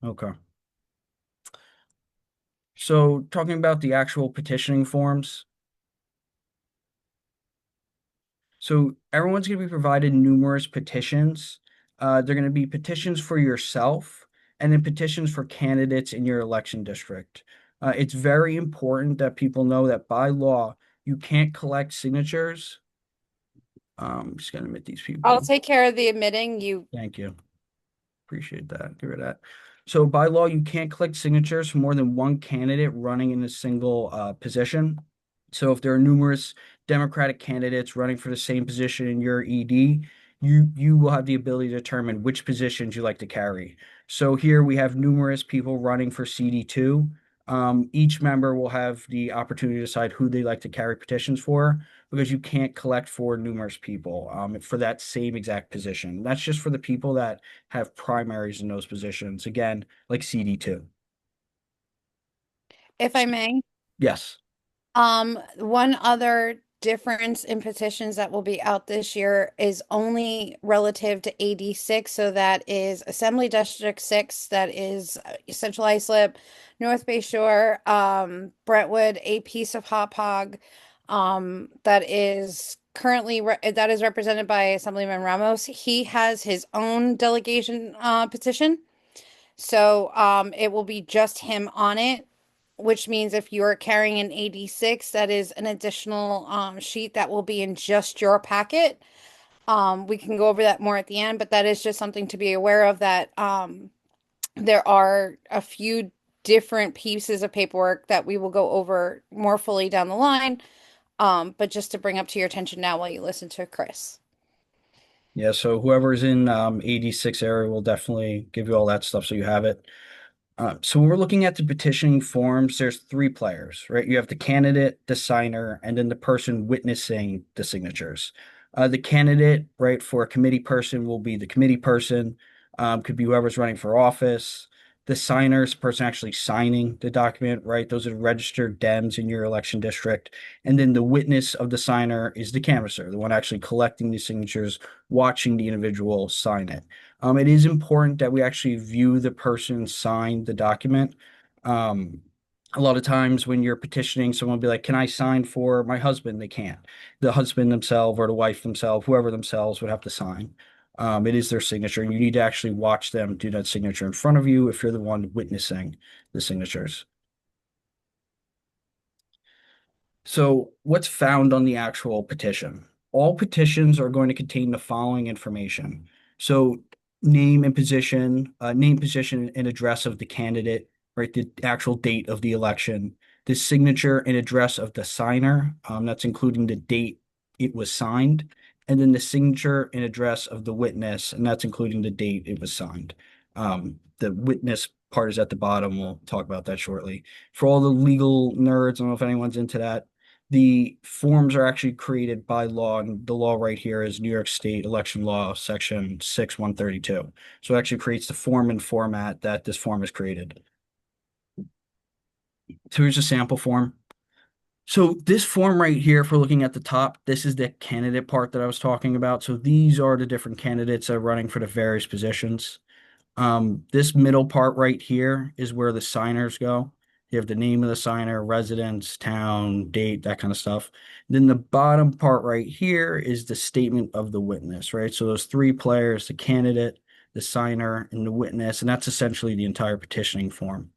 Okay. So talking about the actual petitioning forms, so everyone's going to be provided numerous petitions. They're going to be petitions for yourself and then petitions for candidates in your election district. It's very important that people know that by law, you can't collect signatures. I'm just going to admit these I'll people. take care of the admitting. You Thank you. Appreciate that. Give her that. So by law, you can't collect signatures for more than one candidate running in a single position. So if there are numerous Democratic candidates running for the same position in your ED, you will have the ability to determine which positions you like to carry. So here we have numerous people running for CD2. Each member will have the opportunity to decide who they like to carry petitions for because you can't collect for numerous people for that same exact position. That's just for the people that have primaries in those positions. Again, like CD2. If I may. Yes. One other difference in petitions that will be out this year is only relative to AD6. So that is Assembly District 6, that is Central Islip, North Bay Shore, Brentwood, a piece of Hop Hog, that is that is represented by Assemblyman Ramos. He has his own delegation petition. So it will be just him on it, which means if you're carrying an 86, that is an additional sheet that will be in just your packet. We can go over that more at the end, but that is just something to be aware of that there are a few different pieces of paperwork that we will go over more fully down the line. But just to bring up to your attention now while you listen to Chris. Yeah, so whoever's in 86 area will definitely give you all that stuff so you have it. So when we're looking at the petitioning forms, there's three players, right? You have the candidate, the signer, and then the person witnessing the signatures. The candidate, right, for a committee person will be the committee person, could be whoever's running for office. The signer is the person actually signing the document, right? Those are registered Dems in your election district. And then the witness of the signer is the canvasser, the one actually collecting the signatures, watching the individual sign it. It is important that we actually view the person sign the document. Um, a lot of times when you're petitioning, someone will be like, "Can I sign for my husband?" They can't. The husband themselves or the wife themselves, whoever themselves would have to sign. It is their signature, and you need to actually watch them do that signature in front of you if you're the one witnessing the signatures. So, what's found on the actual petition? All petitions are going to contain the following information. So, name, position, and address of the candidate, right? The actual date of the election, the signature and address of the signer, that's including the date it was signed, and then the signature and address of the witness, and that's including the date it was signed. The witness part is at the bottom. We'll talk about that shortly. For all the legal nerds, I don't know if anyone's into that, the forms are actually created by law, and the law right here is New York State Election Law, Section 6132. So it actually creates the form and format that this form is created. So here's a sample form. So this form right here, if we're looking at the top, this is the candidate part that I was talking about. So these are the different candidates that are running for the various positions. This middle part right here is where the signers go. You have the name of the signer, residence, town, date, that kind of stuff. Then the bottom part right here is the statement of the witness, right? So those three players, the candidate, the signer, and the witness, and that's essentially the entire petitioning form.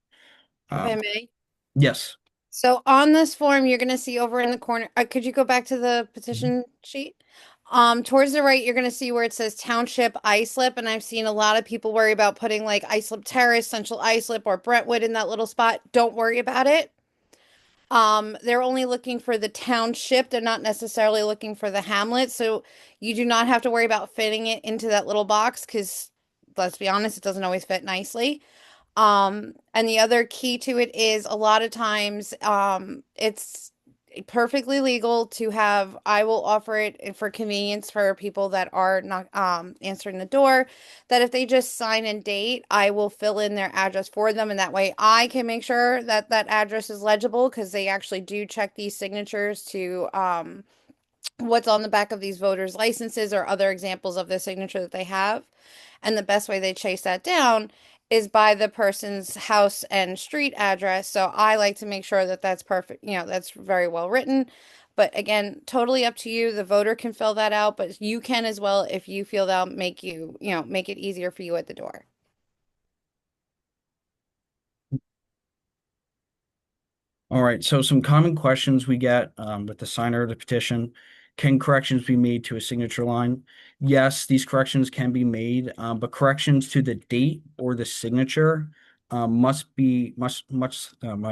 If I Um, may. yes. So on this form, you're going to see over in the corner. Could you go back to the petition sheet? Towards the right, you're going to see where it says Township Islip, and I've seen a lot of people worry about putting like Islip Terrace, Central Islip, or Brentwood in that little spot. Don't worry about it. They're only looking for the township. They're not necessarily looking for the hamlet, so you do not have to worry about fitting it into that little box because, let's be honest, it doesn't always fit nicely. And the other key to it is a lot of times, it's perfectly legal to have, I will offer it for convenience for people that are not answering the door, that if they just sign and date, I will fill in their address for them. And that way I can make sure that that address is legible because they actually do check these signatures to, what's on the back of these voters' licenses or other examples of the signature that they have. And the best way they chase that down is by the person's house and street address. So I like to make sure that that's perfect, that's very well written. But again, totally up to you. The voter can fill that out, but you can as well if you feel that'll make make it easier for you at the door. All right, so some common questions we get with the signer of the petition. Can corrections be made to a signature line? Yes, these corrections can be made, but corrections to the date or the signature my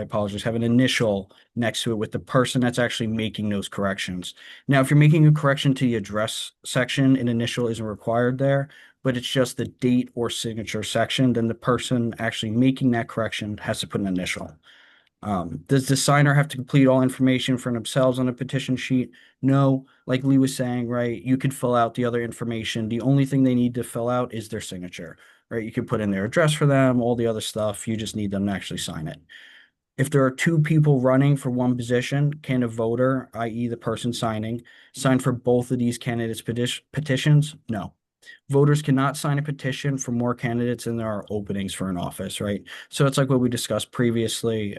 apologies, have an initial next to it with the person that's actually making those corrections. Now, if you're making a correction to the address section, an initial isn't required there, but it's just the date or signature section, then the person actually making that correction has to put an initial. Does the signer have to complete all information for themselves on a petition sheet? No, like Lee was saying, right? You could fill out the other information. The only thing they need to fill out is their signature, right? You can put in their address for them, all the other stuff. You just need them to actually sign it. If there are two people running for one position, can a voter, i.e., the person signing, sign for both of these candidates' petitions? No. Voters cannot sign a petition for more candidates than there are openings for an office, right? So it's like what we discussed previously.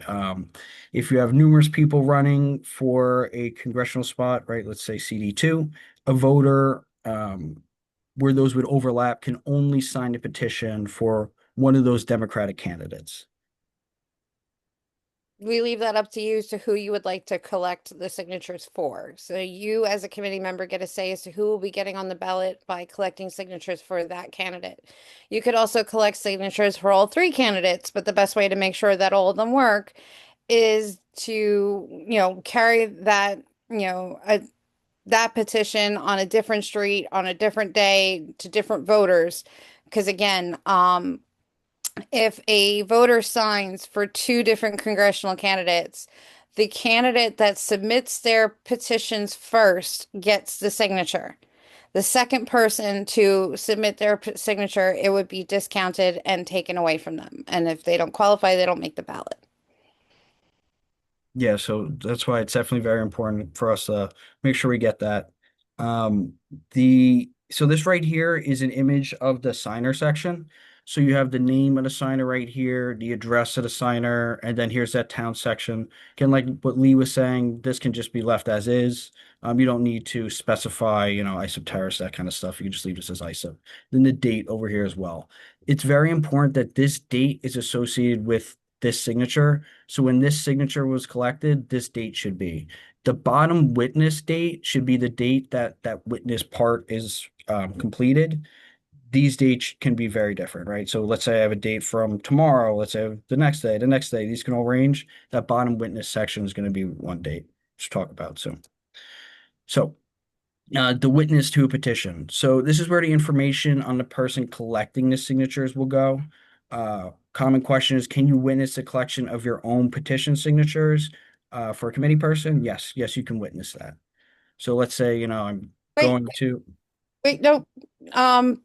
If you have numerous people running for a congressional spot, right? Let's say CD2, a voter where those would overlap can only sign a petition for one of those Democratic candidates. We leave that up to you as to who you would like to collect the signatures for. So you, as a committee member, get a say as to who will be getting on the ballot by collecting signatures for that candidate. You could also collect signatures for all three candidates, but the best way to make sure that all of them work is to, carry that, that petition on a different street on a different day to different voters. Because again, if a voter signs for two different congressional candidates, the candidate that submits their petitions first gets the signature. The second person to submit their signature, it would be discounted and taken away from them. And if they don't qualify, they don't make the ballot. Yeah, so that's why it's definitely very important for us to make sure we get that. Um, so this right here is an image of the signer section. So you have the name of the signer right here, the address of the signer, and then here's that town section. Again, like what Lee was saying, this can just be left as is. You don't need to specify, ISIP Terrace, that kind of stuff. You can just leave this as ISIP. Then the date over here as well. It's very important that this date is associated with this signature. So when this signature was collected, this date should be. The bottom witness date should be the date that that witness part is completed. These dates can be very different, right? So let's say I have a date from tomorrow. Let's say the next day, the next day. These can all range. That bottom witness section is going to be one date to talk about soon. So the witness to a petition. So this is where the information on the person collecting the signatures will go. Common question is, can you witness the collection of your own petition signatures for a committee person? Yes, yes, you can witness that. So let's say, I'm Wait, going to, wait, no. Um,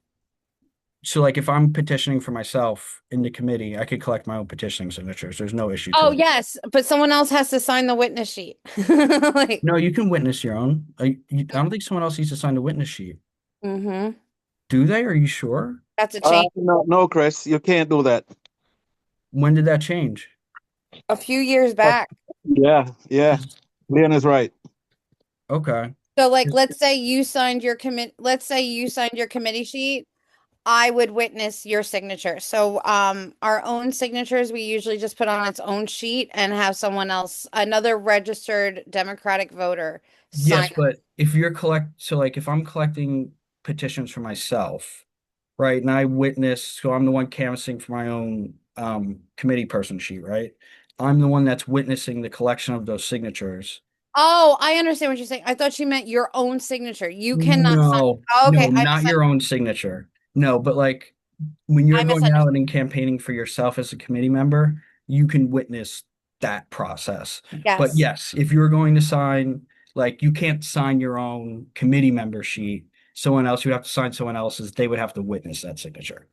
so like if I'm petitioning for myself in the committee, I could collect my own petitioning signatures. There's no issue to oh that. yes, but someone else has to sign the witness sheet. Like, No, you can witness your own. I don't think someone else needs to sign the witness sheet. hmm Do they? Are you sure? That's a change. No, no, Chris, you can't do that. When did that change? A few years But back. yeah, 'Cause- Leon is right. Okay. So like let's say you signed your committee sheet, I would witness your signature. So our own signatures we usually just put on its own sheet and have someone else, another registered Democratic voter sign Yes, it. but if you're so like if I'm collecting petitions for myself, right, and I witness, so I'm the one canvassing for my own committee person sheet, right? I'm the one that's witnessing the collection of those signatures. Oh, I understand what you're saying. I thought you meant your own signature. You cannot sign. No, Oh, no, okay, not your own signature. No, but like when you're I going out misunderstood. and campaigning for yourself as a committee member, you can witness that process. But Yes. yes, if you're going to sign, like you can't sign your own committee member sheet. Someone else, you have to sign someone else's, they would have to witness that signature.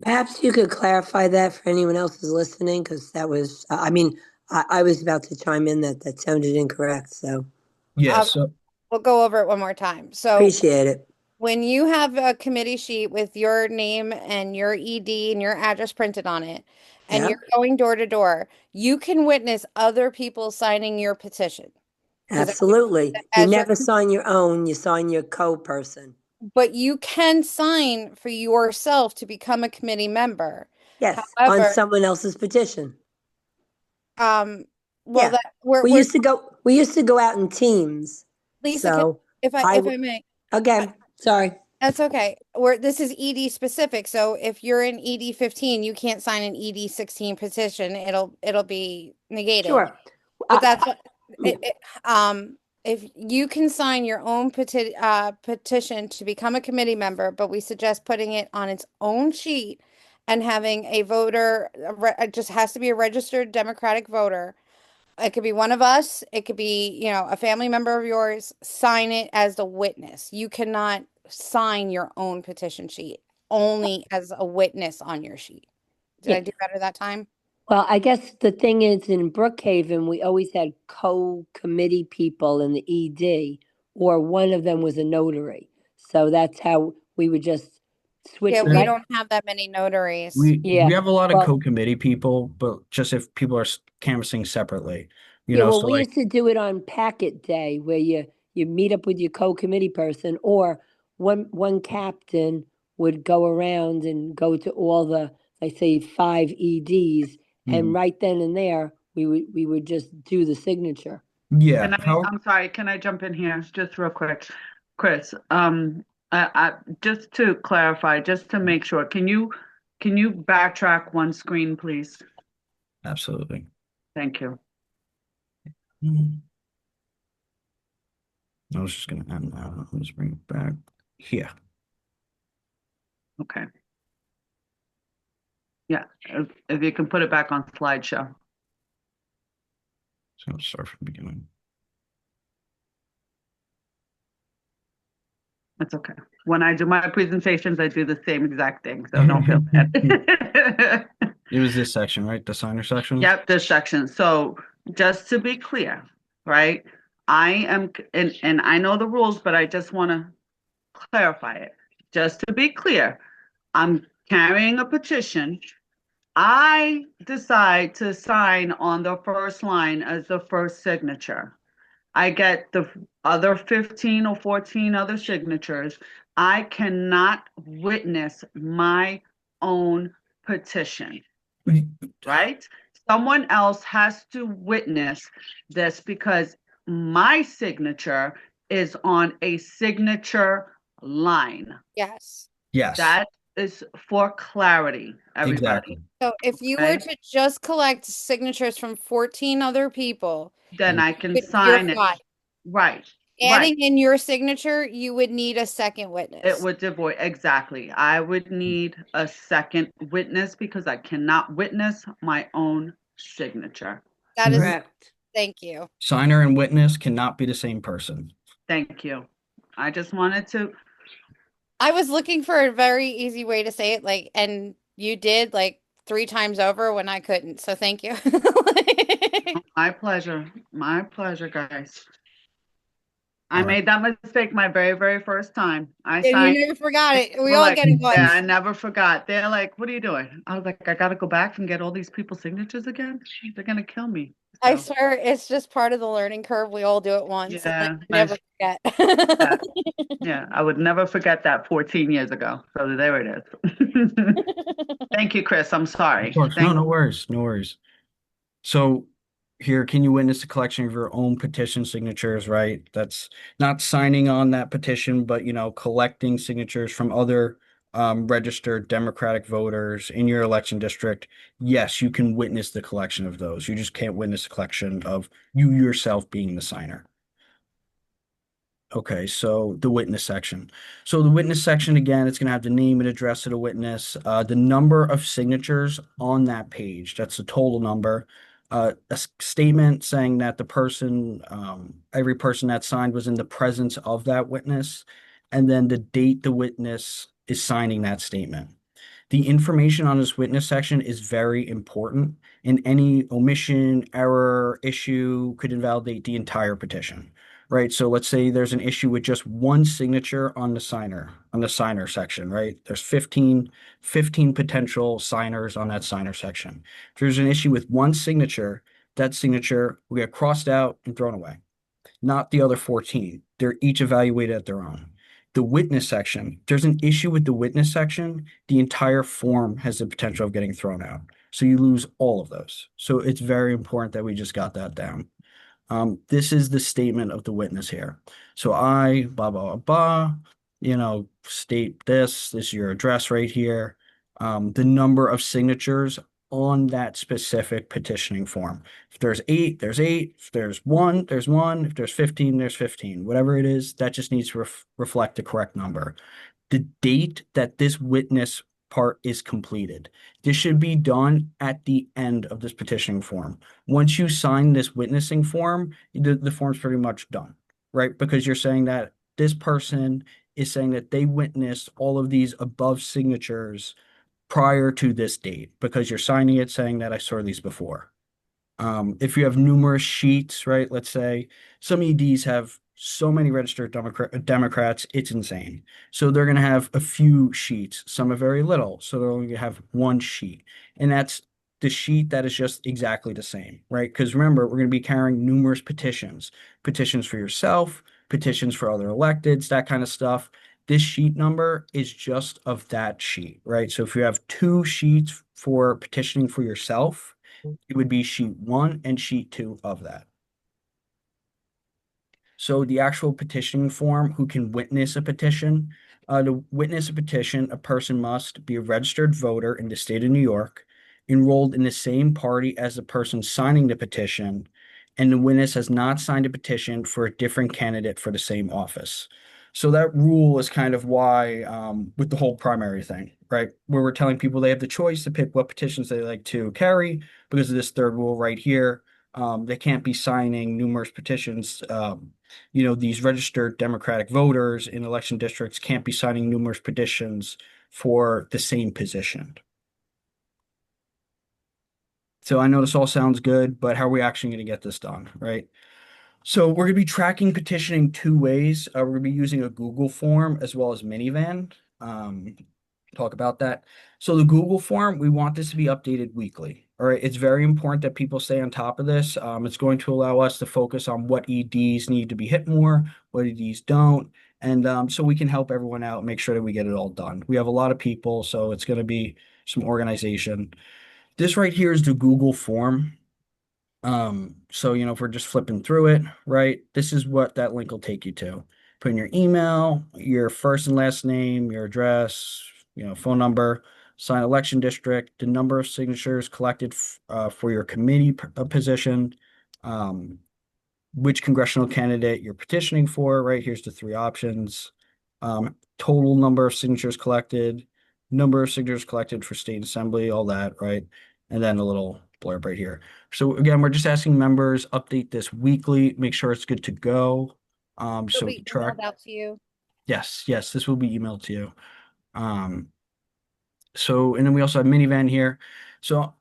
Perhaps you could clarify that for anyone else who's listening, because that was, I mean, I was about to chime in that that sounded incorrect, so Yeah, Um, so we'll go over it one more time. So appreciate it. when you have a committee sheet with your name and your ED and your address printed on it, and Yeah, you're going door to door, you can witness other people signing your petition. Because absolutely. You as your, never sign your own, you sign your co-person. but you can sign for yourself to become a committee member. Yes, on However, someone else's petition. um, well, Yeah. that we're We used to go out in teams. Lisa, So I if w- I may, I- again, sorry. that's okay. This is ED specific. So if you're in ED 15, you can't sign an ED 16 petition. It'll be negated. Sure. But that's what Yeah. if you can sign your own petition to become a committee member, but we suggest putting it on its own sheet and having a voter, it just has to be a registered Democratic voter. It could be one of us, it could be, a family member of yours, sign it as the witness. You cannot sign your own petition sheet, only as a witness on your sheet. Did I Yeah. do better that time? Well, I guess the thing is in Brookhaven, we always had co-committee people in the ED, or one of them was a notary. So that's how we would just switch Yeah, it, we right? don't have that many notaries. Yeah. We have a lot of Well, co-committee people, but just if people are canvassing separately, yeah, well, so we like, used to do it on packet day where you meet up with your co-committee person, or one captain would go around and go to all the, like say, 5 EDs, and mm, right then and there we would just do the signature. yeah, Can I, how, I'm sorry, can I jump in here just real quick? Chris, just to clarify, just to make sure, can you backtrack one screen, please? absolutely. Thank you. Mm. I was just gonna end that. Let's bring it back here. Okay. Yeah, if you can put it back on slideshow. So let's start from the beginning. That's okay. When I do my presentations, I do the same exact thing, so don't feel bad. It was this section, right? The signer section? Yep, this section. So just to be clear, right? I am, and I know the rules, but I just want to clarify it. Just to be clear, I'm carrying a petition. I decide to sign on the first line as the first signature. I get the other 15 or 14 other signatures. I cannot witness my own petition, right? Someone else has to witness this because my signature is on a signature line. Yes. Yes, That is for clarity, exactly. everybody. So if you were Okay. to just collect signatures from 14 other people, Then I can you're sign it. fine. Right, right. Adding in your signature, you would need a second witness. It would avoid, exactly. I would need a second witness because I cannot witness my own signature. That is, Correct. thank you. Signer and witness cannot be the same person. Thank you. I just wanted to, I was looking for a very easy way to say it, and you did 3 times over when I couldn't. So thank you. my pleasure, guys. I made that mistake my very, very first time. I And you signed. never forgot it. We We're all like, get it once. yeah, I never forgot. They're like, what are you doing? I was like, I gotta go back and get all these people's signatures again. They're gonna kill me. I So, swear it's just part of the learning curve. We all do it once. yeah, You never forget. yeah, yeah, I would never forget that 14 years ago. So there it is. Thank you, Chris. I'm sorry. Of course, Thank no worries, no worries. So here, can you witness the collection of your own petition signatures, right? That's not signing on that petition, but collecting signatures from other registered Democratic voters in your election district. Yes, you can witness the collection of those. You just can't witness the collection of you yourself being the signer. Okay, so the witness section. So the witness section, again, it's going to have the name and address of the witness, the number of signatures on that page. That's the total number. A statement saying that the person, every person that signed was in the presence of that witness, and then the date the witness is signing that statement. The information on this witness section is very important, and any omission, error, issue could invalidate the entire petition. right? So let's say there's an issue with just one signature on the signer section, right? There's 15 potential signers on that signer section. If there's an issue with one signature, that signature will get crossed out and thrown away, not the other 14. They're each evaluated at their own. The witness section, if there's an issue with the witness section, the entire form has the potential of getting thrown out. So you lose all of those. So it's very important that we just got that down. This is the statement of the witness here. So I, blah, blah, blah, blah, state this is your address right here. The number of signatures on that specific petitioning form. If there's 8, there's 8. If there's 1, there's 1. If there's 15, there's 15. Whatever it is, that just needs to reflect the correct number. The date that this witness part is completed. This should be done at the end of this petitioning form. Once you sign this witnessing form, the form's pretty much done, right? Because you're saying that this person is saying that they witnessed all of these above signatures prior to this date, because you're signing it saying that I saw these before. If you have numerous sheets, right? Let's say some EDs have so many registered Democrats, it's insane. So they're going to have a few sheets. Some are very little. So they're only going to have one sheet. And that's the sheet that is just exactly the same, right? Because remember, we're going to be carrying numerous petitions for yourself, petitions for other electeds, that kind of stuff. This sheet number is just of that sheet, right? So if you have 2 sheets for petitioning for yourself, it would be sheet 1 and sheet 2 of that. So the actual petitioning form, who can witness a petition? To witness a petition, a person must be a registered voter in the state of New York, enrolled in the same party as the person signing the petition, and the witness has not signed a petition for a different candidate for the same office. So that rule is kind of why, with the whole primary thing, right? Where we're telling people they have the choice to pick what petitions they like to carry because of this third rule right here. They can't be signing numerous petitions. These registered Democratic voters in election districts can't be signing numerous petitions for the same position. So I know this all sounds good, but how are we actually going to get this done, right? So we're going to be tracking petitioning 2 ways. We're going to be using a Google form as well as Minivan. Talk about that. So the Google form, we want this to be updated weekly. All right. It's very important that people stay on top of this. It's going to allow us to focus on what EDs need to be hit more, what EDs don't. And so we can help everyone out, make sure that we get it all done. We have a lot of people, so it's going to be some organization. This right here is the Google form. So, if we're just flipping through it, right, this is what that link will take you to. Put in your email, your first and last name, your address, phone number, sign election district, the number of signatures collected for your committee position, which congressional candidate you're petitioning for, right? Here's the 3 options. Total number of signatures collected, number of signatures collected for state assembly, all that, right? And then a little blurb right here. So again, we're just asking members update this weekly, make sure it's good to go. So It'll be track. emailed out to you. Yes, this will be emailed to you. And then we also have Minivan here. So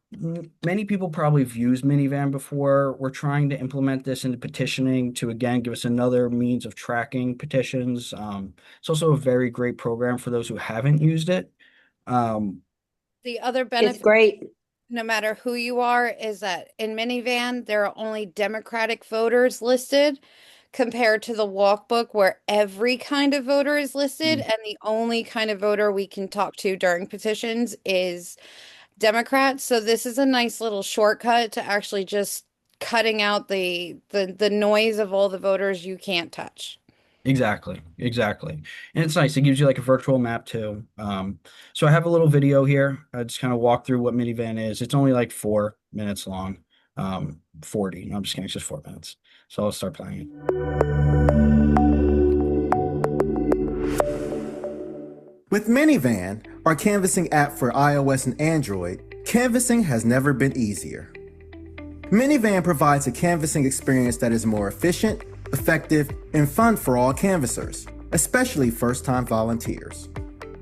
many people probably have used Minivan before. We're trying to implement this into petitioning to, again, give us another means of tracking petitions. It's also a very great program for those who haven't used it. The other It's benefit, great. no matter who you are, is that in Minivan, there are only Democratic voters listed compared to the walkbook where every kind of voter is listed, and the only kind of voter we can talk to during petitions is Democrats. So this is a nice little shortcut to actually just cutting out the noise of all the voters you can't touch. Exactly. And it's nice. It gives you like a virtual map too. So I have a little video here. I just kind of walk through what Minivan is. It's only like 4 minutes long. 40. No, I'm just kidding. It's just 4 minutes. So I'll start playing it. With Minivan, our canvassing app for iOS and Android, canvassing has never been easier. Minivan provides a canvassing experience that is more efficient, effective, and fun for all canvassers, especially first-time volunteers.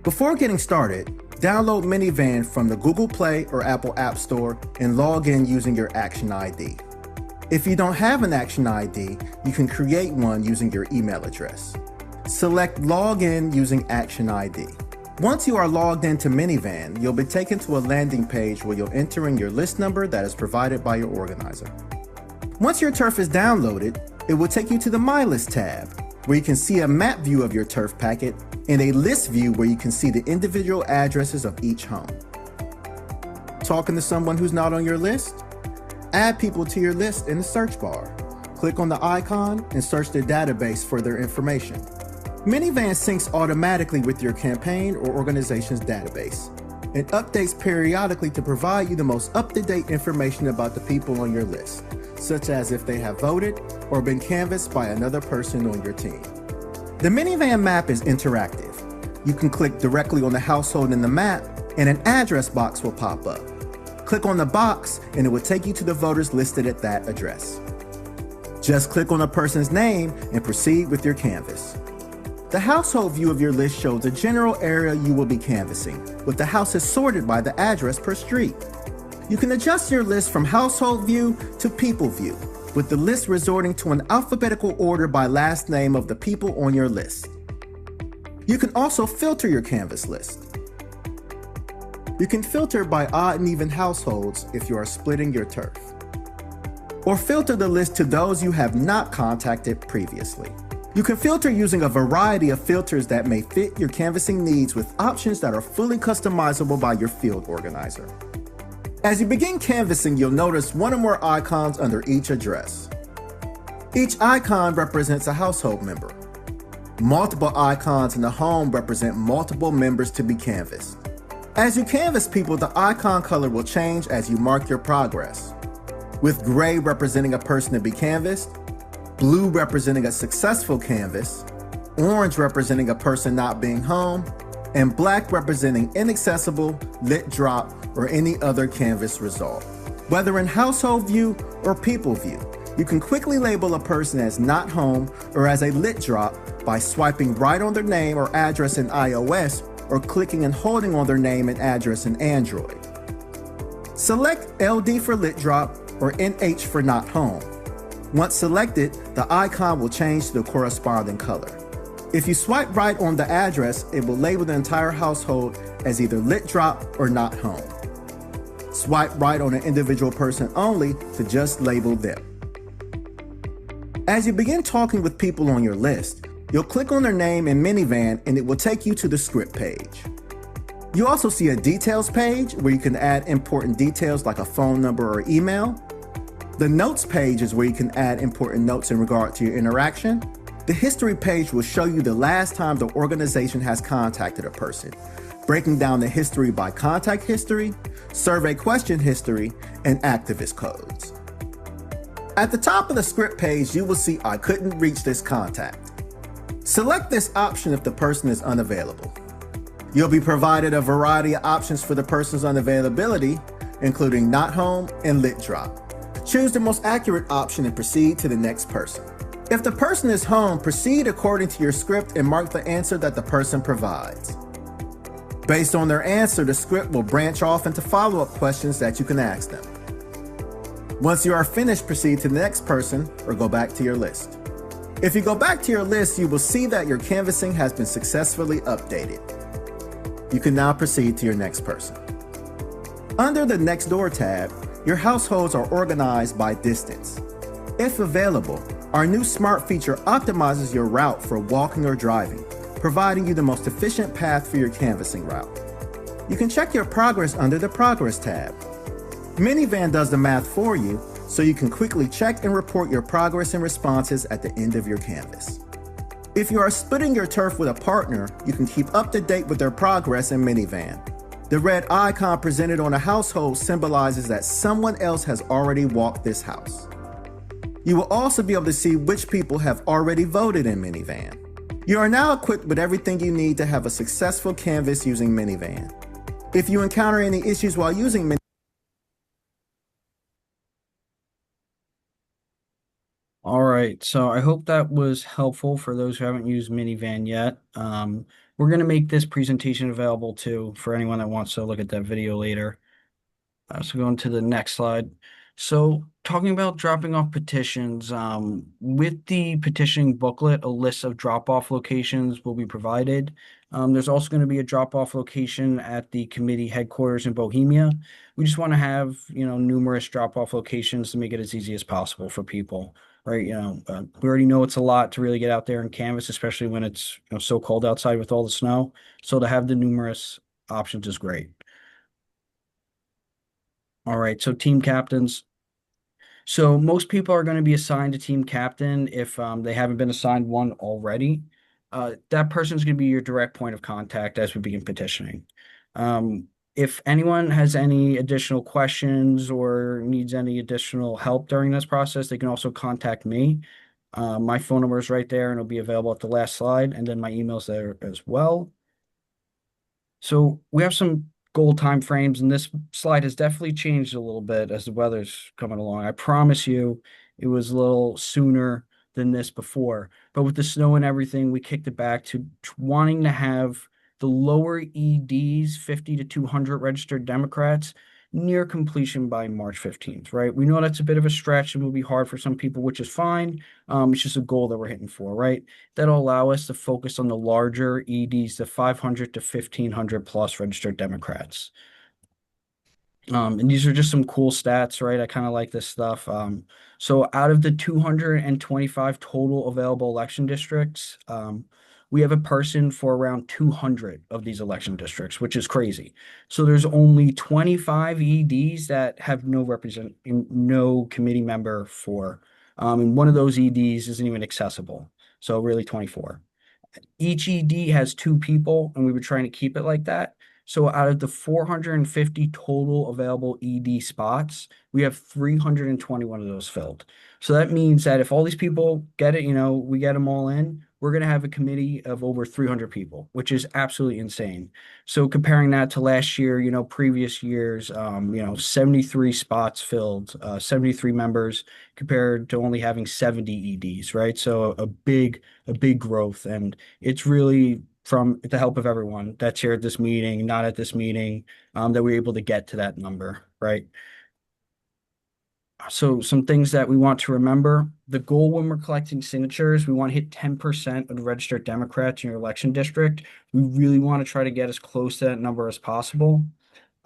Before getting started, download Minivan from the Google Play or Apple App Store and log in using your Action ID. If you don't have an action ID, you can create one using your email address. Select Login using Action ID. Once you are logged into Minivan, you'll be taken to a landing page where you'll enter in your list number that is provided by your organizer. Once your turf is downloaded, it will take you to the My List tab, where you can see a map view of your turf packet and a list view where you can see the individual addresses of each home. Talking to someone who's not on your list? Add people to your list in the search bar. Click on the icon and search the database for their information. Minivan syncs automatically with your campaign or organization's database and updates periodically to provide you the most up-to-date information about the people on your list, such as if they have voted or been canvassed by another person on your team. The Minivan map is interactive. You can click directly on the household in the map and an address box will pop up. Click on the box and it will take you to the voters listed at that address. Just click on a person's name and proceed with your canvass. The household view of your list shows the general area you will be canvassing, with the houses sorted by the address per street. You can adjust your list from household view to people view, with the list resorting to an alphabetical order by last name of the people on your list. You can also filter your canvas list. You can filter by odd and even households if you are splitting your turf, or filter the list to those you have not contacted previously. You can filter using a variety of filters that may fit your canvassing needs with options that are fully customizable by your field organizer. As you begin canvassing, you'll notice one or more icons under each address. Each icon represents a household member. Multiple icons in the home represent multiple members to be canvassed. As you canvass people, the icon color will change as you mark your progress, with gray representing a person to be canvassed, blue representing a successful canvass, orange representing a person not being home, and black representing inaccessible, lit drop, or any other canvas result. Whether in household view or people view, you can quickly label a person as not home or as a lit drop by swiping right on their name or address in iOS or clicking and holding on their name and address in Android. Select LD for lit drop or NH for not home. Once selected, the icon will change to the corresponding color. If you swipe right on the address, it will label the entire household as either lit drop or not home. Swipe right on an individual person only to just label them. As you begin talking with people on your list, you'll click on their name in Minivan and it will take you to the script page. You also see a details page where you can add important details like a phone number or email. The notes page is where you can add important notes in regard to your interaction. The history page will show you the last time the organization has contacted a person, breaking down the history by contact history, survey question history, and activist codes. At the top of the script page, you will see I couldn't reach this contact. Select this option if the person is unavailable. You'll be provided a variety of options for the person's unavailability, including not home and lit drop. Choose the most accurate option and proceed to the next person. If the person is home, proceed according to your script and mark the answer that the person provides. Based on their answer, the script will branch off into follow-up questions that you can ask them. Once you are finished, proceed to the next person or go back to your list. If you go back to your list, you will see that your canvassing has been successfully updated. You can now proceed to your next person. Under the Next Door tab, your households are organized by distance. If available, our new smart feature optimizes your route for walking or driving, providing you the most efficient path for your canvassing route. You can check your progress under the Progress tab. Minivan does the math for you, so you can quickly check and report your progress and responses at the end of your canvass. If you are splitting your turf with a partner, you can keep up to date with their progress in Minivan. The red icon presented on a household symbolizes that someone else has already walked this house. You will also be able to see which people have already voted in Minivan. You are now equipped with everything you need to have a successful canvass using Minivan. If you encounter any issues while using Minivan, All right, so I hope that was helpful for those who haven't used Minivan yet. We're going to make this presentation available too for anyone that wants to look at that video later. So going to the next slide. So, talking about dropping off petitions, with the petitioning booklet, a list of drop-off locations will be provided. There's also going to be a drop-off location at the committee headquarters in Bohemia. We just want to have, numerous drop-off locations to make it as easy as possible for people, right? We already know it's a lot to really get out there and canvas, especially when it's, so cold outside with all the snow. So to have the numerous options is great. All right, so team captains. So most people are going to be assigned a team captain if they haven't been assigned one already. That person's going to be your direct point of contact as we begin petitioning. If anyone has any additional questions or needs any additional help during this process, they can also contact me. My phone number is right there and it'll be available at the last slide, and then my email's there as well. So we have some goal time frames, and this slide has definitely changed a little bit as the weather's coming along. I promise you, it was a little sooner than this before. But with the snow and everything, we kicked it back to wanting to have the lower EDs, 50 to 200 registered Democrats, near completion by March 15th, right? We know that's a bit of a stretch and will be hard for some people, which is fine. It's just a goal that we're hitting for, right? That'll allow us to focus on the larger EDs, the 500 to 1500 plus registered Democrats. And these are just some cool stats, right? I kind of like this stuff. So out of the 225 total available election districts, we have a person for around 200 of these election districts, which is crazy. So there's only 25 EDs that have no committee member for, and one of those EDs isn't even accessible. So really 24. Each ED has two people, and we were trying to keep it like that. So out of the 450 total available ED spots, we have 321 of those filled. So that means that if all these people get it, we get them all in, we're going to have a committee of over 300 people, which is absolutely insane. So comparing that to last year, previous years, 73 spots filled, 73 members compared to only having 70 EDs, right? So a big growth. And it's really from the help of everyone that's here at this meeting, not at this meeting, that we're able to get to that number, right? So some things that we want to remember, the goal when we're collecting signatures, we want to hit 10% of the registered Democrats in your election district. We really want to try to get as close to that number as possible.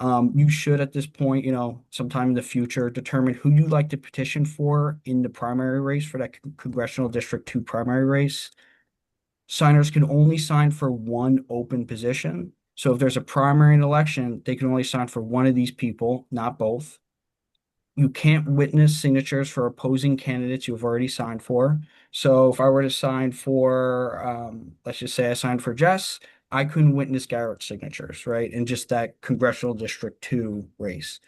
You should at this point, sometime in the future, determine who you'd like to petition for in the primary race for that congressional district 2 primary race. Signers can only sign for one open position. So if there's a primary and election, they can only sign for one of these people, not both. You can't witness signatures for opposing candidates you've already signed for. So if I were to sign for, let's just say I signed for Jess, I couldn't witness Garrett's signatures, right? In just that congressional district 2 race.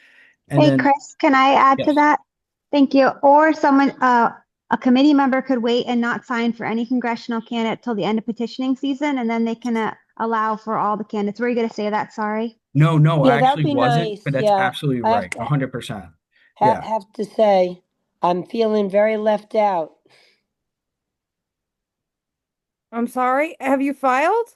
And Hey, then, Chris, can I add to yes. that? Thank you. Or someone, a committee member could wait and not sign for any congressional candidate till the end of petitioning season, and then they can allow for all the candidates. Were you going to say that? Sorry. No, I Yeah, that'd actually be wasn't, nice. but that's Yeah, absolutely I have right. to 100%. Yeah. have to say, I'm feeling very left out. I'm sorry. Have you filed?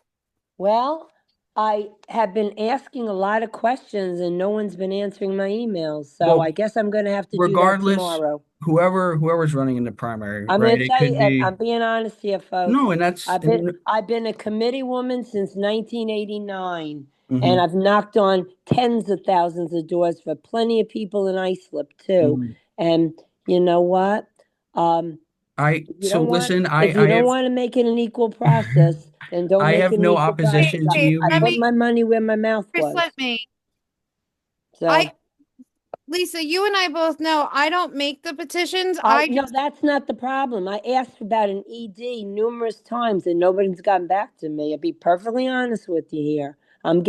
Well, I have been asking a lot of questions and no one's been answering my emails. So Well, I guess I'm going to have to do that regardless, tomorrow. whoever's running in the primary, I'm right? going to It tell could you, be I'm being honest here, folks. no, and that's I've been a committee woman since 1989, Mhm. and I've knocked on tens of thousands of doors for plenty of people in Islip too. Mhm. And you know what? I You so don't want listen, if you don't want to make it an equal process, then don't I make have it an no equal process. opposition to Hey, you I let put meeting. me, my money where my mouth Chris, was. let me. So Lisa, you and I both know I don't make the petitions. no, that's not the problem. I asked about an ED numerous times and nobody's gotten back to me. I'll be perfectly honest with you here. I'm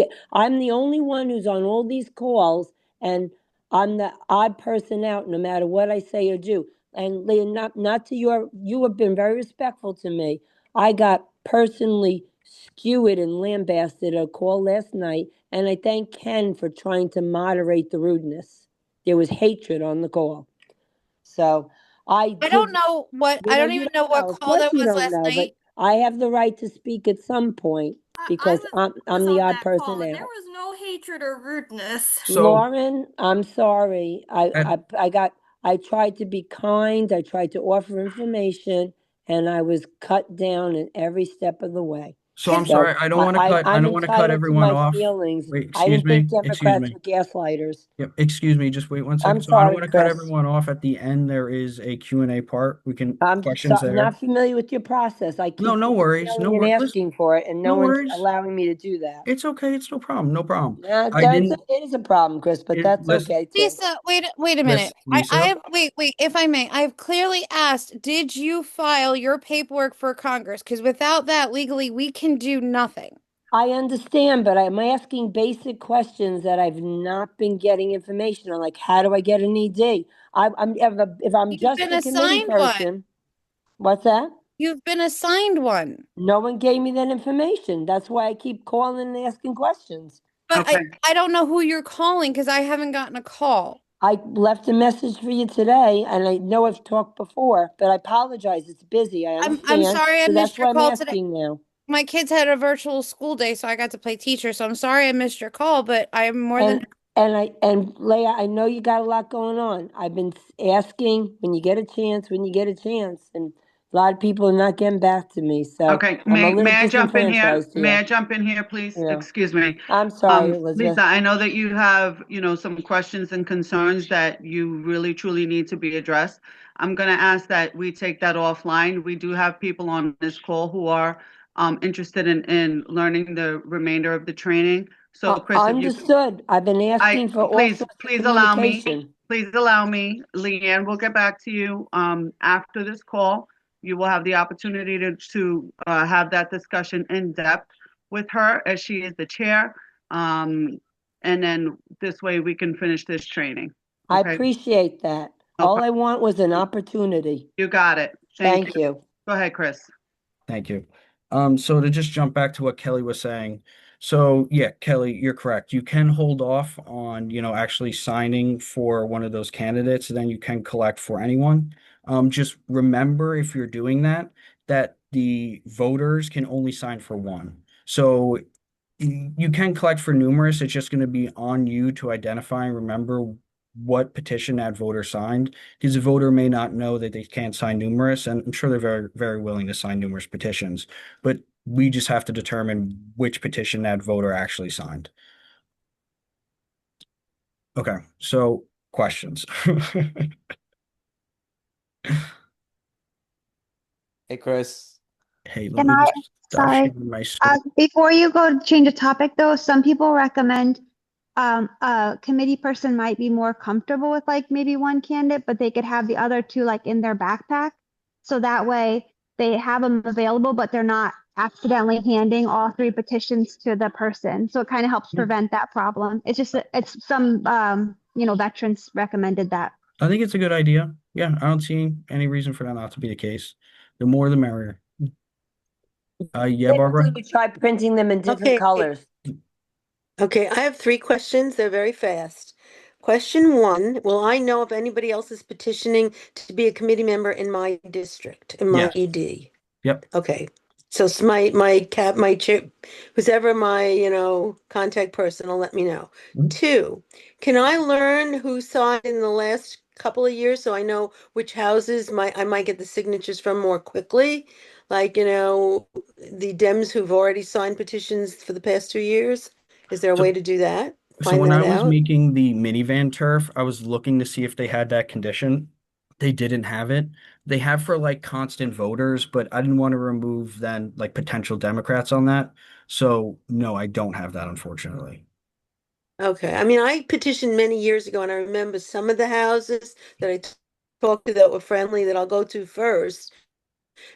the only one who's on all these calls, and I'm the odd person out no matter what I say or do. And Leah, not to you have been very respectful to me. I got personally skewered and lambasted at a call last night, and I thank Ken for trying to moderate the rudeness. There was hatred on the call. So I don't know what, I don't you even know don't what know. Of call course that you was don't last know, but night. I have the right to speak at some point because I'm the odd person There out. was no hatred or rudeness. So Lauren, I'm sorry. at, I got I tried to be kind, I tried to offer information, and I was cut down in every step of the way. So I'm So sorry, I don't want to cut, I I'm don't want to cut entitled to everyone my off. feelings. Wait, I excuse didn't think me, excuse Democrats me. were gaslighters. Yep, excuse me, just wait one I'm second. So I don't sorry, want to cut Chris. everyone off. At the end, there is a Q&A part. We can, questions I'm there. not familiar with your process. I No, keep no worries, no emailing and worries. asking for it, and no No one's worries. allowing me to do that. It's okay, it's no problem, no problem. Yeah, I didn't, it is a problem, Chris, but that's listen, okay too. Lisa, wait a minute. I Lisa, have wait, if I may, I have clearly asked, did you file your paperwork for Congress? Because without that legally, we can do nothing. I understand, but I'm asking basic questions that I've not been getting information on, like how do I get an ED? If I'm You've just been a committee assigned one. person, what's that? You've been assigned one. No one gave me that information. That's why I keep calling and asking questions. But Okay. I don't know who you're calling because I haven't gotten a call. I left a message for you today, and I know I've talked before, but I apologize. It's busy. I I'm understand. sorry I So missed that's your why I'm call today. asking now. My kids had a virtual school day, so I got to play teacher. So I'm sorry I missed your call, but I am more than And Leah, I know you got a lot going on. I've been asking when you get a chance, and a lot of people are not getting back to me. So Okay, I'm a may little I jump in here? disenfranchised May here. I jump in here, please? Yeah. Excuse me. I'm sorry, Elizabeth. Lisa, I know that you have, some questions and concerns that you really truly need to be addressed. I'm gonna ask that we take that offline. We do have people on this call who are interested in learning the remainder of the training. So Chris, if you, Understood. I've been asking for all please, sorts of please allow me. communication. Please allow me. Leanne will get back to you after this call. You will have the opportunity to have that discussion in depth with her as she is the chair. And then this way we can finish this training. I Okay, appreciate that. no All I problem. want was an opportunity. You got it. Thank you. Thank you. Go ahead, Chris. thank you. So to just jump back to what Kelly was saying, so yeah, Kelly, you're correct. You can hold off on, actually signing for one of those candidates, and then you can collect for anyone. Just remember if you're doing that, that the voters can only sign for one. So you can collect for numerous. It's just going to be on you to identify and remember what petition that voter signed, because the voter may not know that they can't sign numerous, and I'm sure they're very, very willing to sign numerous petitions, but we just have to determine which petition that voter actually signed. Okay, so questions. Hey, Chris. Hey, let Can me I, just stop sorry, sharing my screen. before you go change the topic though, some people recommend a committee person might be more comfortable with like maybe one candidate, but they could have the other two like in their backpack. So that way they have them available, but they're not accidentally handing all three petitions to the person. So it kind of helps prevent that problem. It's just, it's some, veterans recommended that. I think it's a good idea. Yeah, I don't see any reason for that not to be the case. The more the merrier. Yeah, Barbara? Typically, we try printing them in different Okay. colors. Okay, I have three questions. They're very fast. Question one, will I know if anybody else is petitioning to be a committee member in my district, in my Yes. ED? Yep. Okay. So it's my chair, who's ever my, contact person will let me know. Mhm. Two, can I learn who signed in the last couple of years so I know which houses I might get the signatures from more quickly? Like, the Dems who've already signed petitions for the past 2 years? Is there a So- way to do that? So Find when I that was out? making the minivan turf, I was looking to see if they had that condition. They didn't have it. They have for like constant voters, but I didn't want to remove then like potential Democrats on that. So no, I don't have that, unfortunately. Okay. I mean, I petitioned many years ago, and I remember some of the houses that I talked to that were friendly that I'll go to first.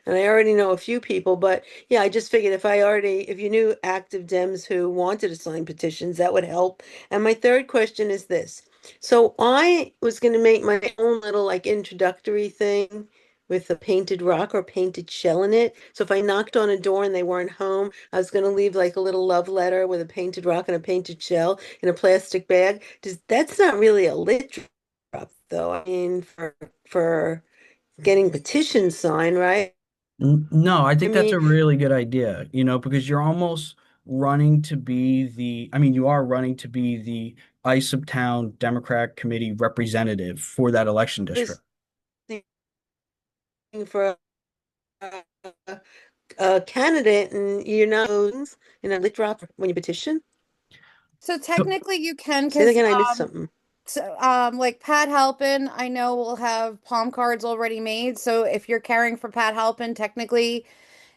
And I already know a few people, but yeah, I just figured if you knew active Dems who wanted to sign petitions, that would help. And my third question is this. So I was going to make my own little like introductory thing with a painted rock or painted shell in it. So if I knocked on a door and they weren't home, I was going to leave like a little love letter with a painted rock and a painted shell in a plastic bag. That's not really a lit drop though. I mean, for getting petitions signed, right? No, I I think that's mean, a really good idea, because you're almost running to be the, I mean, you are running to be the Town Democrat Committee representative for that election district. This thing for a candidate and you're not, lit drop when you petition? So technically you can, Say that because again, I missed something. so like Pat Halpin, I know will have palm cards already made. So if you're carrying for Pat Halpin, technically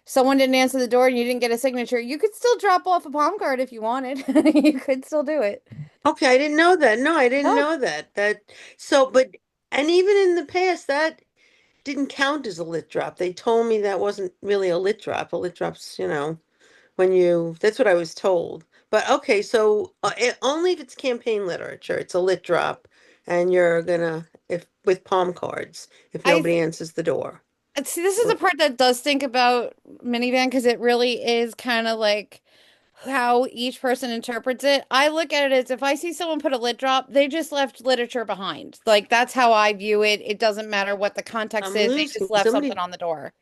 someone didn't answer the door and you didn't get a signature, you could still drop off a palm card if you wanted. You could still do it. Okay, I didn't know that. No, I didn't No. know that. And even in the past, that didn't count as a lit drop. They told me that wasn't really a lit drop. A lit drop's, that's what I was told. But okay, so only if it's campaign literature, it's a lit drop, and you're gonna, if with palm cards, if I nobody answers the door. See, this is the part that does stink about minivan because it really is kind of like how each person interprets it. I look at it as if I see someone put a lit drop, they just left literature behind. Like that's how I view it. It doesn't matter what the context I'm is, they losing just left somebody. something on the door.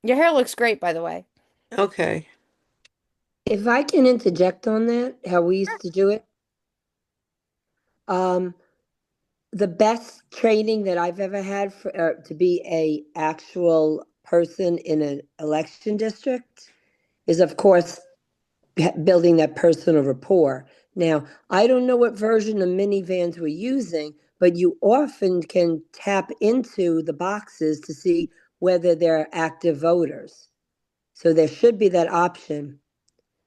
Your hair looks great, by the way. Okay. If I can interject on that, how we used to do it. The best training that I've ever had for to be a actual person in an election district is, of course, building that personal rapport. Now, I don't know what version of minivans we're using, but you often can tap into the boxes to see whether they're active voters. So there should be that option.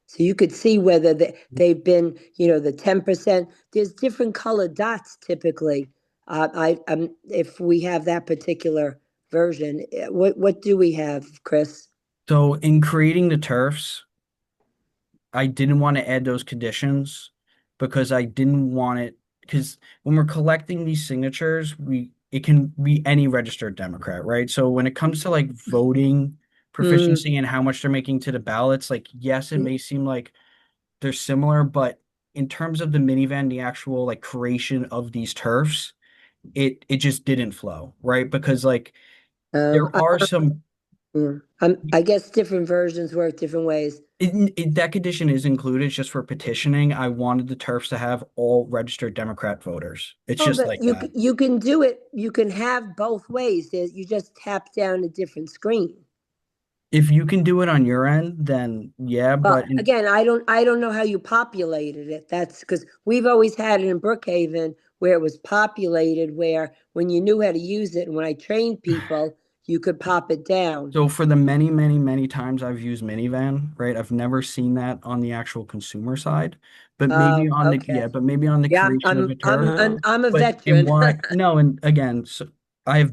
So you could see whether they've been, the 10%. There's different colored dots typically. If we have that particular version, what do we have, Chris? So in creating the turfs, I didn't want to add those conditions because I didn't want it because when we're collecting these signatures, it can be any registered Democrat, right? So when it comes to like voting proficiency and how much they're making to the ballots, like yes, it may seem like they're similar, but in terms of the minivan, the actual like creation of these turfs, it just didn't flow, right? Because like there are some I guess different versions work different ways. that condition is included just for petitioning. I wanted the turfs to have all registered Democrat voters. It's Oh, just but like that. you can do it. You can have both ways. You just tap down a different screen. If you can do it on your end, then yeah, Well, but again, I don't know how you populated it. That's because we've always had it in Brookhaven where it was populated, where when you knew how to use it, and when I trained people, you could pop it down. so for the many, many, many times I've used minivan, right? I've never seen that on the actual consumer side, but maybe Oh, on the okay. but maybe on the Yeah, creation of a turf. I'm a But in veteran. what no, and again, so I have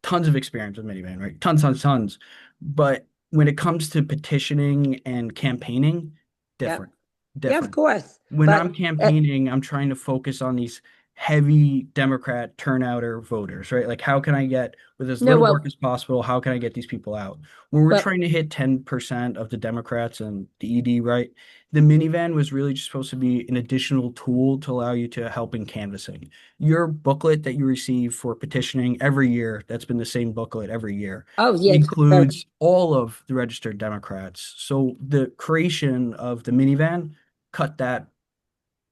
tons of experience with minivan, right? Tons, tons, tons. But when it comes to petitioning and campaigning, Yep. different, Yeah, of different. course. When But I'm campaigning, I'm trying to focus on these heavy Democrat turnouter voters, right? Like, how can I get, with as no, little work well, as possible, how can I get these people out? When we're but trying to hit 10% of the Democrats and the ED, right? The minivan was really just supposed to be an additional tool to allow you to help in canvassing. Your booklet that you receive for petitioning every year, that's been the same booklet every year, oh yeah, includes all of the registered Democrats. So the creation of the minivan cut that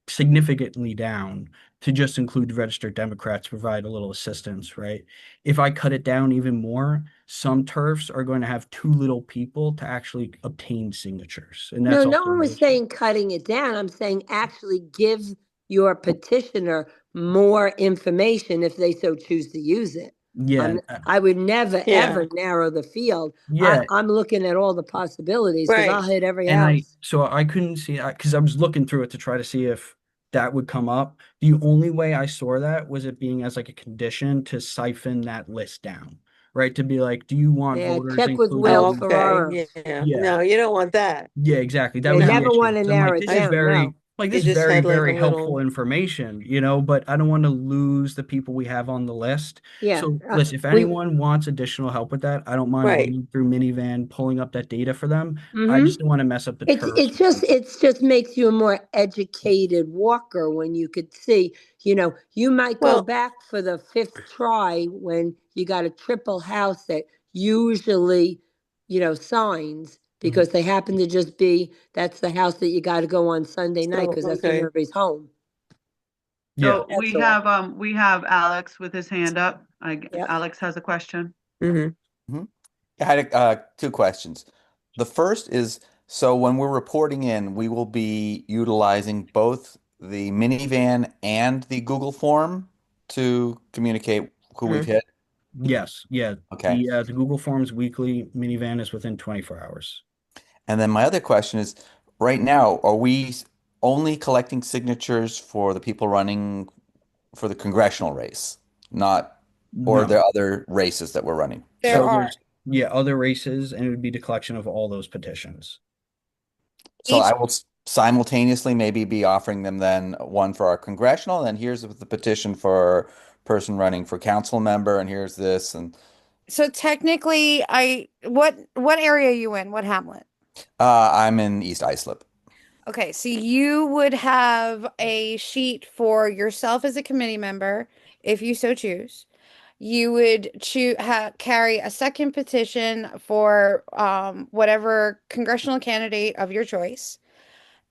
significantly down to just include registered Democrats, provide a little assistance, right? If I cut it down even more, some turfs are going to have too little people to actually obtain signatures. And no, that's no also one an was issue. saying cutting it down. I'm saying actually give your petitioner more information if they so choose to use it. Yeah, I would never Yeah. ever narrow the field. yeah, I'm looking at all the possibilities because I'll Right. hit every and house. I couldn't see because I was looking through it to try to see if that would come up. The only way I saw that was it being as like a condition to siphon that list down, right? To be like, do you want Yeah, voters check with included Will Oh, in? Ferraro. okay. Yeah. Yeah, No, you don't want that. yeah, exactly. That You was the No. never want issue. to So I'm like, narrow it this is I down. very No. like you this is just very, had like a very helpful little. information, but I don't want to lose the people we have on the list. Yeah. So listen, if We. anyone wants additional help with that, I don't mind Right. running through minivan, pulling up that data for them. I Mm-hmm. just don't want to mess up the It's turfs. it's just makes you a more educated walker when you could see, you might go Well, back for the fifth try when you got a triple house that usually, signs because they happen to just be, that's the house that you got to go on Sunday night because that's when okay. everybody's home. Yeah. So we That's all. have Alex with his hand up. Yep. Alex has a question. Mm-hmm. I had two questions. The first is, so when we're reporting in, we will be utilizing both the minivan and the Google form to communicate who we've hit. Yes. Yeah. Okay. The Google Forms weekly minivan is within 24 hours. And then my other question is, right now, are we only collecting signatures for the people running for the congressional race, not, or are No. there other races that we're running? There So are. there's, yeah, other races, and it would be the collection of all those petitions. So Each I will simultaneously maybe be offering them then one for our congressional, and here's the petition for person running for council member, and here's this, and So technically, what area are you in? What hamlet? I'm in East Islip. Okay, so you would have a sheet for yourself as a committee member, if you so choose. You would carry a second petition for whatever congressional candidate of your choice.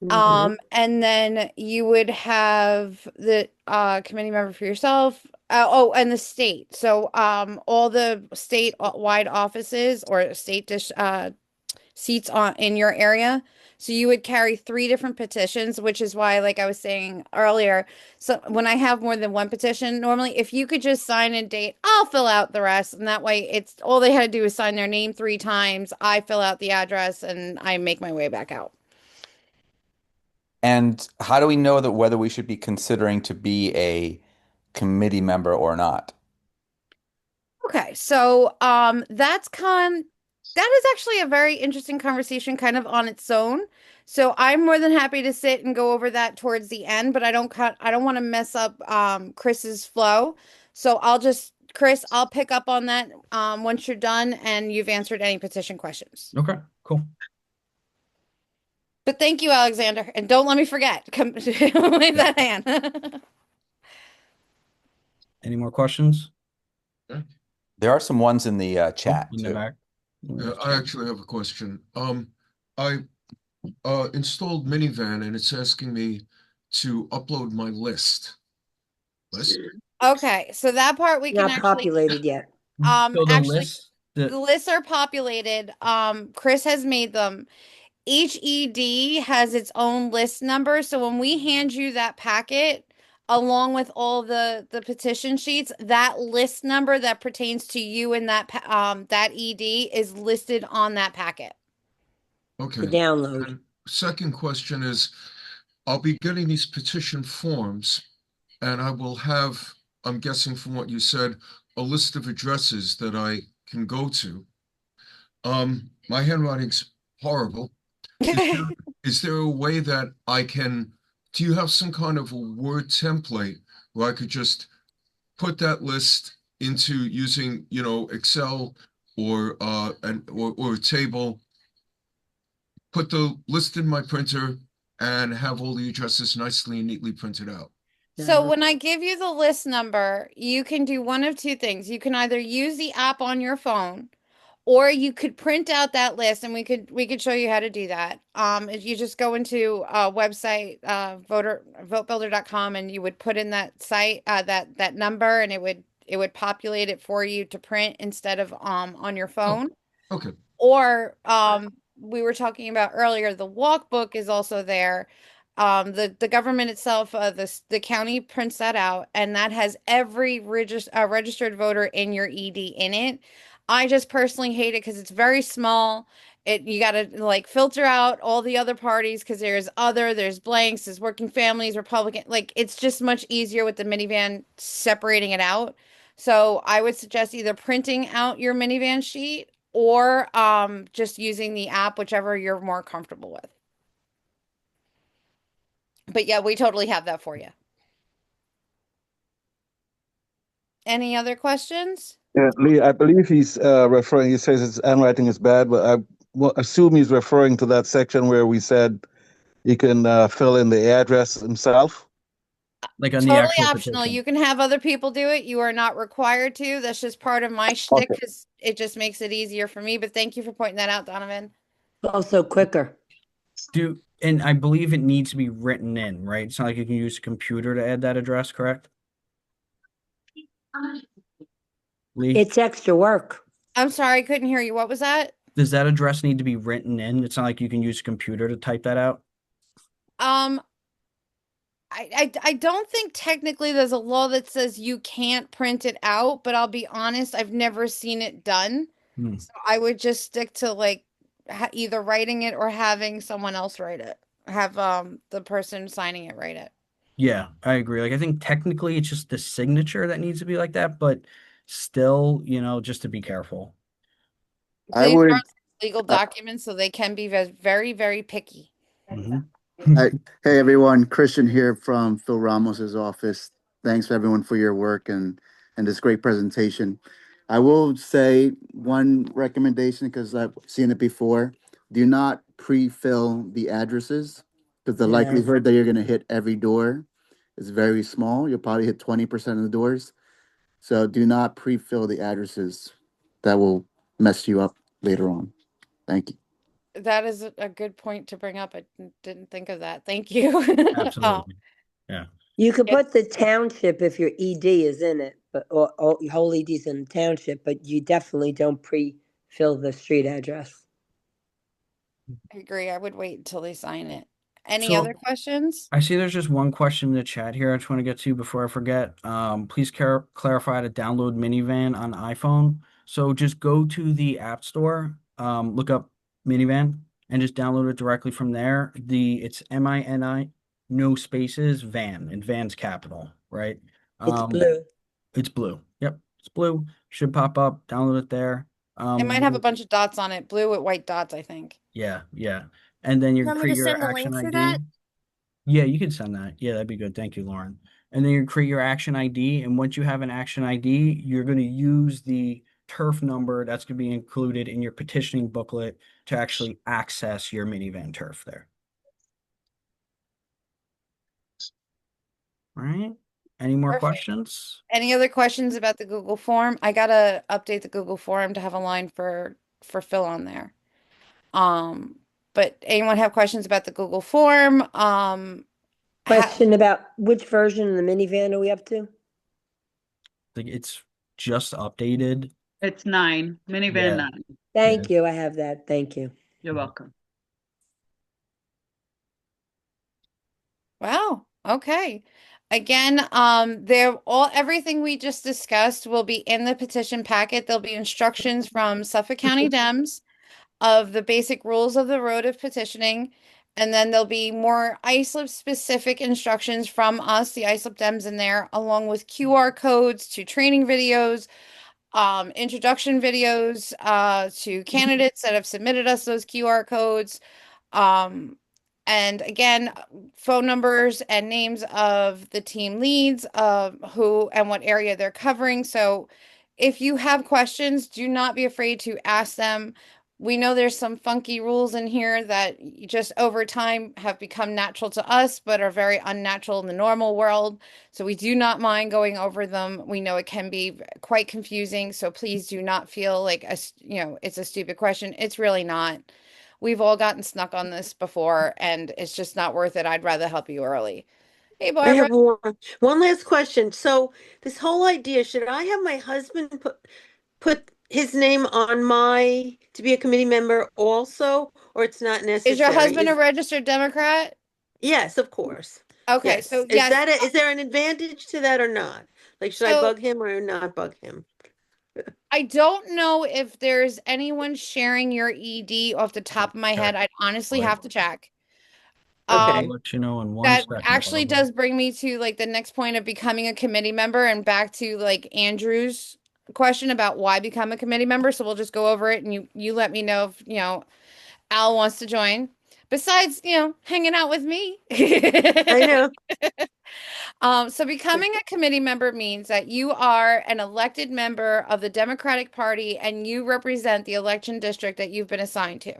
And then you would have the committee member for yourself. And the state. So all the state-wide offices or state seats in your area. So you would carry 3 different petitions, which is why, like I was saying earlier, so when I have more than one petition, normally if you could just sign and date, I'll fill out the rest. And that way it's all they had to do is sign their name 3 times. I fill out the address and I make my way back out. And how do we know that whether we should be considering to be a committee member or not? Okay, so that is actually a very interesting conversation kind of on its own. So I'm more than happy to sit and go over that towards the end, but I don't want to mess up Chris's flow. So Chris, I'll pick up on that once you're done and you've answered any petition questions. Okay, cool. But thank you, Alexander, and don't let me forget. Come wave that hand. Any more questions? There are some ones in the chat In the too. back. Yeah, I actually have a question. I installed Minivan and it's asking me to upload my list. Okay, so that part we can Not actually populated yet. So the actually list, the lists are populated. Chris has made them. Each ED has its own list number. So when we hand you that packet, along with all the petition sheets, that list number that pertains to you and that ED is listed on that packet. Okay. The download. And second question is, I'll be getting these petition forms, and I will have, I'm guessing from what you said, a list of addresses that I can go to. My handwriting's horrible. Is there a way that I can, do you have some kind of a Word template where I could just put that list into using, Excel or or a table, put the list in my printer and have all the addresses nicely and neatly printed out? So when I give you the list number, you can do one of 2 things. You can either use the app on your phone, or you could print out that list, and we could show you how to do that. If you just go into a website, votebuilder.com, and you would put in that site, that number, and it would populate it for you to print instead of on your phone. Okay. Or we were talking about earlier, the walkbook is also there. The government itself, the county prints that out, and that has every registered voter in your ED in it. I just personally hate it because it's very small. You got to like filter out all the other parties because there's blanks, there's working families, Republican. Like it's just much easier with the minivan separating it out. So I would suggest either printing out your minivan sheet or just using the app, whichever you're more comfortable with. But yeah, we totally have that for you. Any other questions? Yeah, Lee, I believe he's referring, he says his handwriting is bad, but I assume he's referring to that section where we said he can fill in the address himself. Like on the Totally actual optional. petition. You can have other people do it. You are not required to. That's just part of my shtick because it just makes it easier for me. But thank you for pointing that out, Donovan. Also quicker. And I believe it needs to be written in, right? It's not like you can use a computer to add that address, correct? Lee, It's extra work. I'm sorry, I couldn't hear you. What was that? does that address need to be written in? It's not like you can use a computer to type that out. Um, I don't think technically there's a law that says you can't print it out, but I'll be honest, I've never seen it done. Hmm. So I would just stick to like either writing it or having someone else write it. Have the person signing it write it. Yeah, I agree. Like I think technically it's just the signature that needs to be like that, but still, just to be careful. I These are would, legal uh, documents, so they can be very, very picky. Mhm. hey everyone, Christian here from Phil Ramos's office. Thanks everyone for your work and this great presentation. I will say one recommendation because I've seen it before. Do not pre-fill the addresses because the Yeah. likelihood that you're going to hit every door is very small. You'll probably hit 20% of the doors. So do not pre-fill the addresses. That will mess you up later on. Thank you. That is a good point to bring up. I didn't think of that. Thank you. Absolutely. Yeah. You could Yeah. put the township if your ED is in it, but or your whole ED's in the township, but you definitely don't pre-fill the street address. I agree. I would wait until they sign it. Any So other questions? I see there's just one question in the chat here I just want to get to before I forget. Please clarify to download Minivan on iPhone. So just go to the App Store, look up Minivan, and just download it directly from there. It's MINI, no spaces, van, and van's capital, right? It's Um, blue. it's blue. Yep, it's blue. Should pop up. Download it there. It might have a bunch of dots on it, blue with white dots, I think. Yeah, yeah. And then you Want me create to your send the action link for that? ID. Yeah, you can send that. Yeah, that'd be good. Thank you, Lauren. And then you create your action ID. And once you have an action ID, you're going to use the turf number that's going to be included in your petitioning booklet to actually access your minivan turf there. All right. Any more Perfect. questions? Any other questions about the Google form? I gotta update the Google form to have a line for Phil on there. Um, but anyone have questions about the Google form? Question about which version of the minivan are we up to? Like it's just updated. It's 9, minivan Yeah. 9. Thank you. I have that. Thank you. You're welcome. Wow. Okay. Again, everything we just discussed will be in the petition packet. There'll be instructions from Suffolk County Dems of the basic rules of the road of petitioning. And then there'll be more ISLIP specific instructions from us, the ISLIP Dems in there, along with QR codes to training videos, introduction videos, to candidates that have submitted us those QR codes. Um, and again, phone numbers and names of the team leads, of who and what area they're covering. So if you have questions, do not be afraid to ask them. We know there's some funky rules in here that just over time have become natural to us, but are very unnatural in the normal world. So we do not mind going over them. We know it can be quite confusing. So please do not feel like it's a stupid question. It's really not. We've all gotten snuck on this before, and it's just not worth it. I'd rather help you early. Hey, I Barbara. have one last question. So this whole idea, should I have my husband put his name on my to be a committee member also, or it's not Is your necessary? husband a registered Democrat? Yes, of course. Okay, Yes. so Is yes. is there an advantage to that or not? Like, should I So bug him or not bug him? I don't know if there's anyone sharing your ED off the top of my head. I'd honestly have to check. I'll Okay. let you know in one That second, actually Barbara. does bring me to like the next point of becoming a committee member and back to like Andrew's question about why become a committee member. So we'll just go over it and you let me know if, Al wants to join. Besides, hanging out with me. I know. So becoming a committee member means that you are an elected member of the Democratic Party and you represent the election district that you've been assigned to.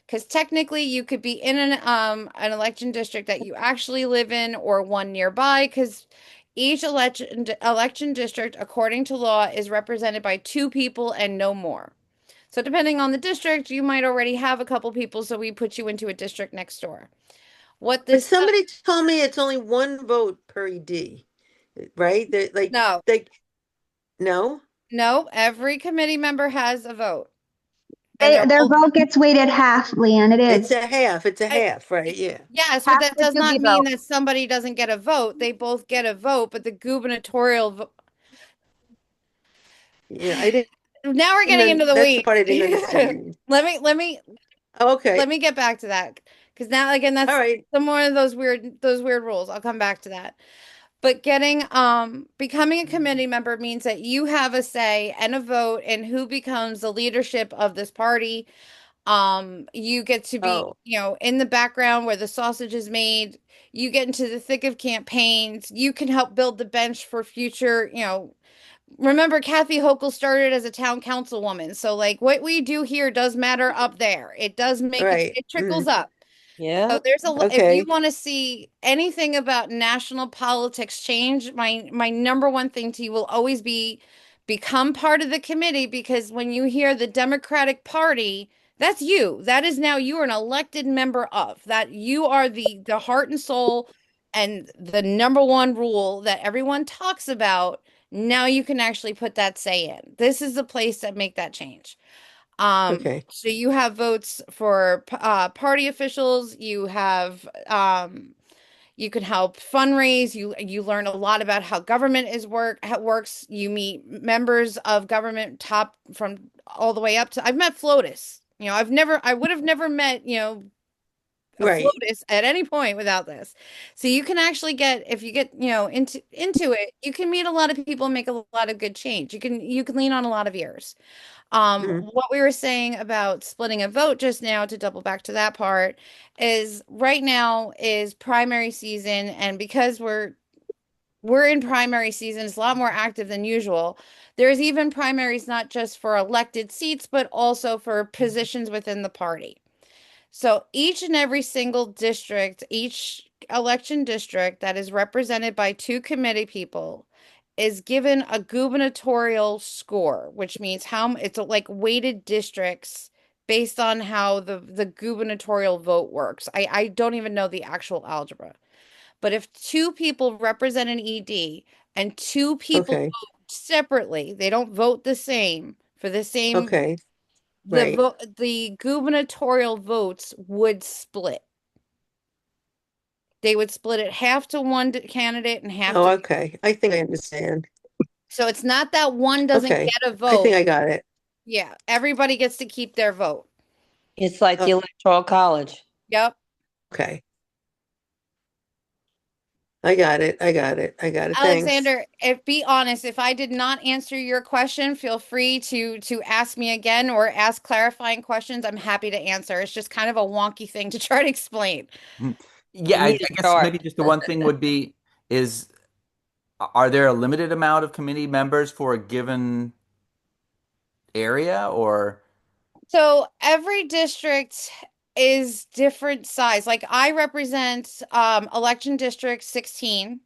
Because technically you could be in an election district that you actually live in or one nearby, because each election district, according to law, is represented by two people and no more. So depending on the district, you might already have a couple people, so we put you into a district next door. What But this somebody told me it's only one vote per ED, right? no, No? no, every committee member has a vote. And They, they're their all vote gets weighted half, Leanne. It It's is a half. It's a I, half, right? Yeah. yes, but half that the does not Doobie mean vote. that somebody doesn't get a vote. They both get a vote, but the gubernatorial vote. Yeah, I didn't, Now we're getting into the that's the weeds. part I didn't understand. Let Okay. me get back to that because now again All that's right. some more of those weird rules. I'll come back to that. But getting becoming a committee member means that you have a say and a vote in who becomes the leadership of this party. You get to be, Oh, in the background where the sausage is made. You get into the thick of campaigns. You can help build the bench for future, remember Kathy Hochul started as a town councilwoman. So like what we do here does matter up there. It does make right. it trickles up. Yeah. So if you Okay. want to see anything about national politics change, my number one thing to you will always be become part of the committee because when you hear the Democratic Party, that's you. That is now you are an elected member of that. You are the heart and soul and the number one rule that everyone talks about. Now you can actually put that say in. This is the place that make that change. Okay. So you have votes for party officials, you can help fundraise, you learn a lot about how government how it works. You meet members of government top from all the way up to I've met FLOTUS. I would have never met, a Right. FLOTUS at any point without this. So you can actually get if you get, into it, you can meet a lot of people and make a lot of good change. You can lean on a lot of ears. Mhm. What we were saying about splitting a vote just now, to double back to that part, is right now is primary season, and because we're in primary season, it's a lot more active than usual. There's even primaries not just for elected seats, but also for positions within the party. So each and every single district, each election district that is represented by two committee people is given a gubernatorial score, which means how it's like weighted districts based on how the gubernatorial vote works. I don't even know the actual algebra. But if two people represent an ED and two people Okay. vote separately, they don't vote the same for the same Okay. Right. the gubernatorial votes would split. They would split it half to one candidate and half Oh, to. okay. I think I understand. So it's not that one doesn't Okay. get a I think vote. I got it. Yeah, everybody gets to keep their vote. It's like the Oh, electoral college. Yep. okay. I got it. I got it. I got it. Thanks. Alexander, be honest, if I did not answer your question, feel free to ask me again or ask clarifying questions. I'm happy to answer. It's just kind of a wonky thing to try to explain. Mhm. You Yeah, I need a guess chart. maybe just the one thing would be is are there a limited amount of committee members for a given area or So every district is different size. Like I represent election district 16,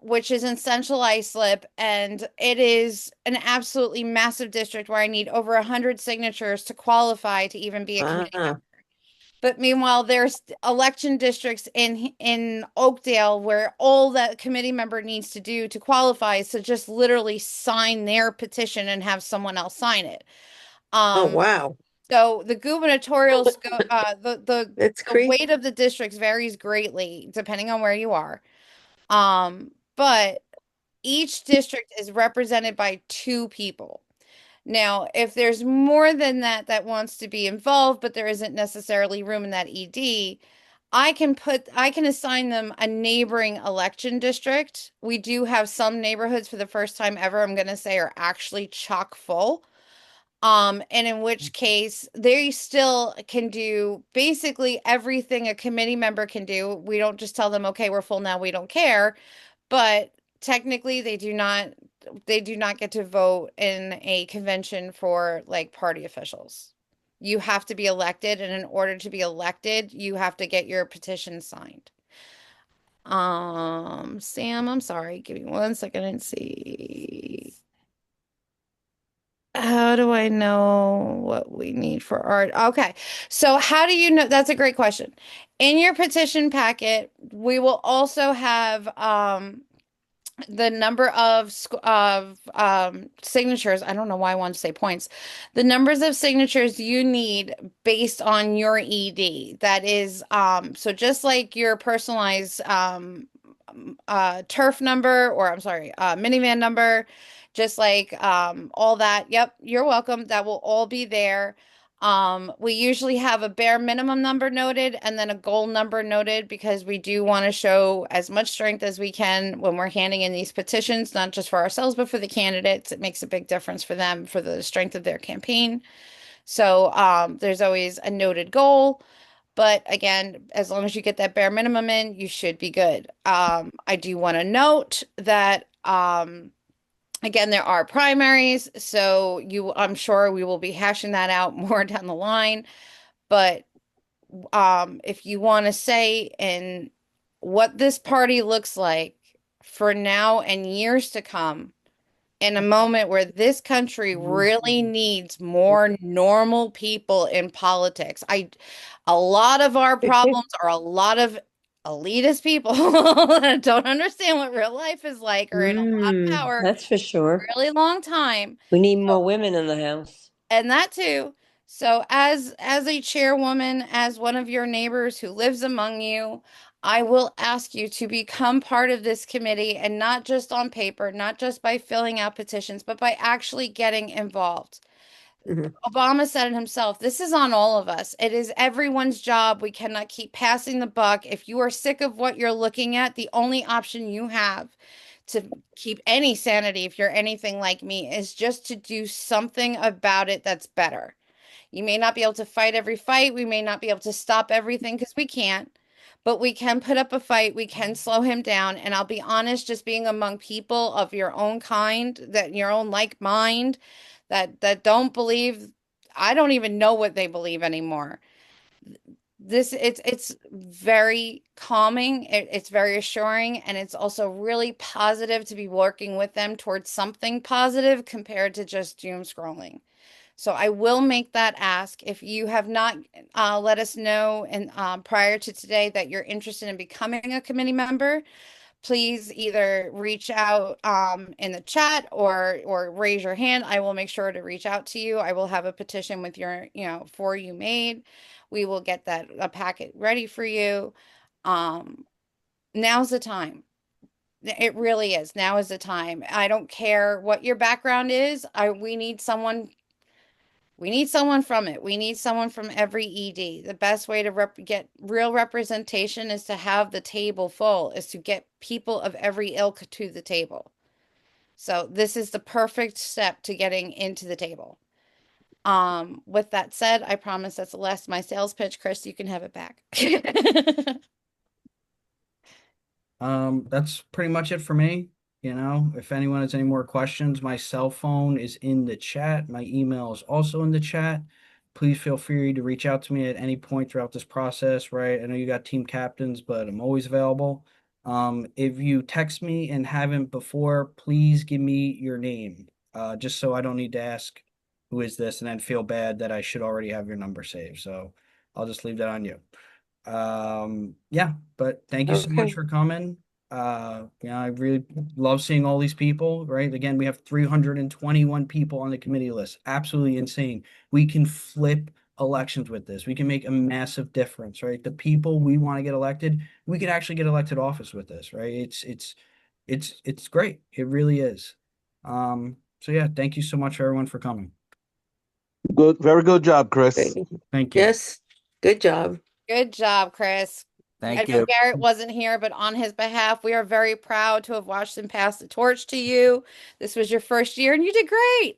which is in Central Islip, and it is an absolutely massive district where I need over 100 signatures to qualify to even be a committee member. Ah, But meanwhile, there's election districts in Oakdale where all that committee member needs to do to qualify is to just literally sign their petition and have someone else sign it. oh, Um, wow. so the gubernatorial That's the crazy. weight of the districts varies greatly depending on where you are. But each district is represented by two people. Now, if there's more than that that wants to be involved, but there isn't necessarily room in that ED, I can assign them a neighboring election district. We do have some neighborhoods for the first time ever, I'm going to say, are actually chock full. And in which case they still can do basically everything a committee member can do. We don't just tell them, okay, we're full now, we don't care. But technically they do not get to vote in a convention for like party officials. You have to be elected, and in order to be elected, you have to get your petition signed. Sam, I'm sorry. Give me one second and see. how do I know what we need for art? Okay. So how do you know? That's a great question. In your petition packet, we will also have the number of signatures. I don't know why I want to say points. The numbers of signatures you need based on your ED. That is so just like your personalized turf number, or I'm sorry, minivan number, just like all that. Yep, you're welcome. That will all be there. We usually have a bare minimum number noted and then a goal number noted because we do want to show as much strength as we can when we're handing in these petitions, not just for ourselves, but for the candidates. It makes a big difference for them, for the strength of their campaign. So there's always a noted goal. But again, as long as you get that bare minimum in, you should be good. I do want to note that again, there are primaries, so I'm sure we will be hashing that out more down the line. But if you want to say in what this party looks like for now and years to come, in a moment where this country really needs more normal people in politics. A lot of our problems are a lot of elitist people that don't understand what real life is like or in a lot of power That's for sure. really long time. We need more women in the House. And that too. So as a chairwoman, as one of your neighbors who lives among you, I will ask you to become part of this committee, and not just on paper, not just by filling out petitions, but by actually getting involved. Obama said it himself. This is on all of us. It is everyone's job. We cannot keep passing the buck. If you are sick of what you're looking at, the only option you have to keep any sanity, if you're anything like me, is just to do something about it that's better. You may not be able to fight every fight. We may not be able to stop everything because we can't, but we can put up a fight. We can slow him down. And I'll be honest, just being among people of your own kind, that your own like mind, that don't believe, I don't even know what they believe anymore. It's very calming, it's very assuring, and it's also really positive to be working with them towards something positive compared to just doom scrolling. So I will make that ask. If you have not let us know and prior to today that you're interested in becoming a committee member, please either reach out in the chat or raise your hand. I will make sure to reach out to you. I will have a petition with your, for you made. We will get a packet ready for you. Now's the time. It really is. Now is the time. I don't care what your background is. We need someone. We need someone from it. We need someone from every ED. The best way to get real representation is to have the table full, is to get people of every ilk to the table. So this is the perfect step to getting into the table. With that said, I promise that's the last of my sales pitch. Chris, you can have it back. That's pretty much it for me. If anyone has any more questions, my cell phone is in the chat. My email is also in the chat. Please feel free to reach out to me at any point throughout this process, right? I know you got team captains, but I'm always available. If you text me and haven't before, please give me your name, just so I don't need to ask who is this and then feel bad that I should already have your number saved. So I'll just leave that on you. Yeah, but thank you so much Okay. for coming. I really love seeing all these people, right? Again, we have 321 people on the committee list. Absolutely insane. We can flip elections with this. We can make a massive difference, right? The people we want to get elected, we could actually get elected office with this, right? It's great. It really is. So yeah, thank you so much everyone for coming. Good, very good job, Chris. Great. Thank you. Yes, good job. Good job, Chris. I Thank know you. Garrett wasn't here, but on his behalf, we are very proud to have watched him pass the torch to you. This was your first year, and you did great.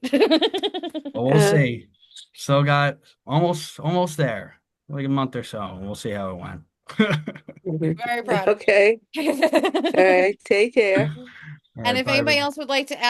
Well, we'll see. Still got almost there. Like a month or so. We'll see how it went. Very proud of Okay. you. All right. Take care. All And right, if bye, anybody everyone. else would like to add